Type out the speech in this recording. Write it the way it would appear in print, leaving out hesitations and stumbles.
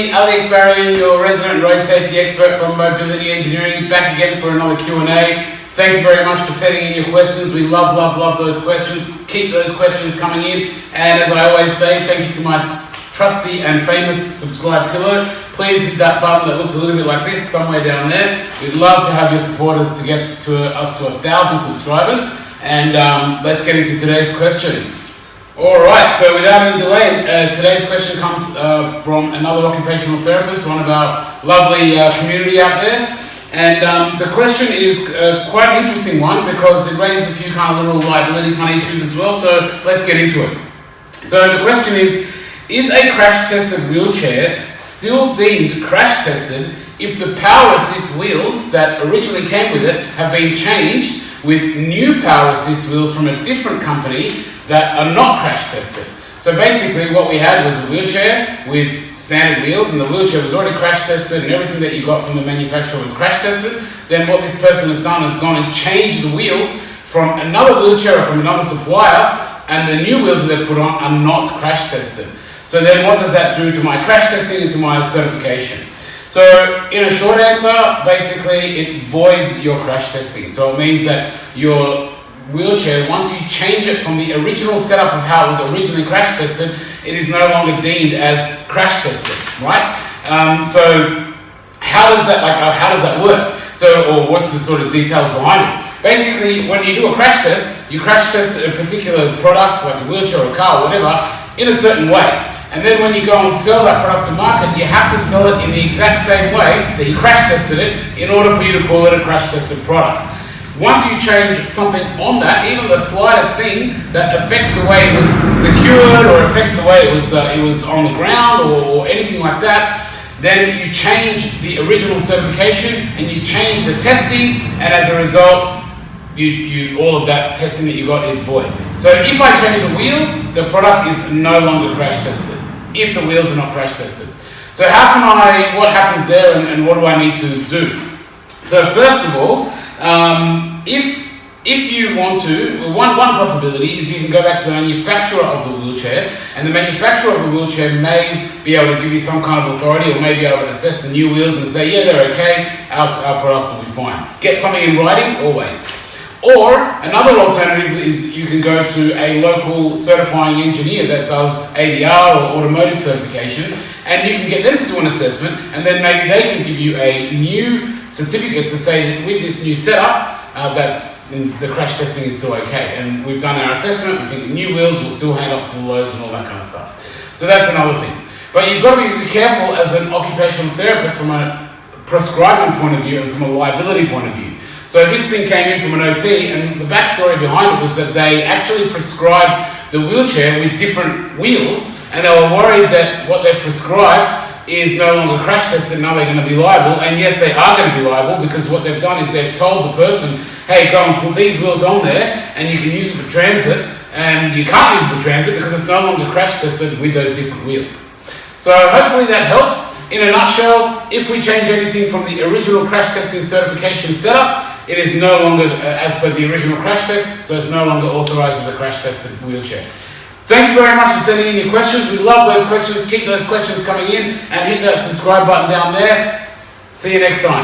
everybody, Alec Barry, your resident road safety expert from Mobility Engineering, back again for another Q&A. Thank you very much for sending in your questions. We love those questions. Keep those questions coming in. And as I always say, thank you to my trusty and famous subscribe pillow. Please hit that button that looks a little bit like this, somewhere down there. We'd love to have your supporters to get us to 1,000 subscribers. And let's get into today's question. Alright, so without any delay, today's question comes from another occupational therapist, one of our lovely community out there. And the question is quite an interesting one because it raises a few kind of little liability kind of issues as well, so let's get into it. So the question is a crash-tested wheelchair still deemed crash-tested if the power assist wheels that originally came with it have been changed with new power assist wheels from a different company that are not crash-tested? So basically what we had was a wheelchair with standard wheels, and the wheelchair was already crash-tested and everything that you got from the manufacturer was crash-tested. Then what this person has done is gone and changed the wheels from another wheelchair or from another supplier, and the new wheels that they've put on are not crash-tested. So then what does that do to my crash testing and to my certification? So in a short answer, basically it voids your crash testing. So it means that your wheelchair, once you change it from the original setup of how it was originally crash tested, it is no longer deemed as crash tested, right? So how does that work? So, or what's the sort of details behind it? Basically, when you do a crash test, you crash test a particular product, like a wheelchair or a car or whatever, in a certain way. And then when you go and sell that product to market, you have to sell it in the exact same way that you crash tested it in order for you to call it a crash tested product. Once you change something on that, even the slightest thing that affects the way it was secured or affects the way it was on the ground or anything like that, then you change the original certification and you change the testing, and as a result, all of that testing that you got is void. So if I change the wheels, the product is no longer crash tested, if the wheels are not crash tested. So what happens there and what do I need to do? So first of all, if you want to, one possibility is you can go back to the manufacturer of the wheelchair, and the manufacturer of the wheelchair may be able to give you some kind of authority, or may be able to assess the new wheels and say, yeah, they're okay, our product will be fine. Get something in writing, always. Or another alternative is you can go to a local certifying engineer that does ADR or automotive certification, and you can get them to do an assessment, and then maybe they can give you a new certificate to say that with this new setup, the crash testing is still okay. And we've done our assessment, we think the new wheels will still hang up to the loads and all that kind of stuff. So that's another thing. But you've got to be careful as an occupational therapist from a prescribing point of view and from a liability point of view. So this thing came in from an OT, and the backstory behind it was that they actually prescribed the wheelchair with different wheels, and they were worried that what they prescribed is no longer crash tested, now they're going to be liable. And yes, they are going to be liable, because what they've done is they've told the person, hey, go and put these wheels on there and you can use it for transit, and you can't use it for transit because it's no longer crash tested with those different wheels. So hopefully that helps. In a nutshell, if we change anything from the original crash testing certification setup, it is no longer as per the original crash test, so it's no longer authorized as a crash tested wheelchair. Thank you very much for sending in your questions. We love those questions. Keep those questions coming in and hit that subscribe button down there. See you next time.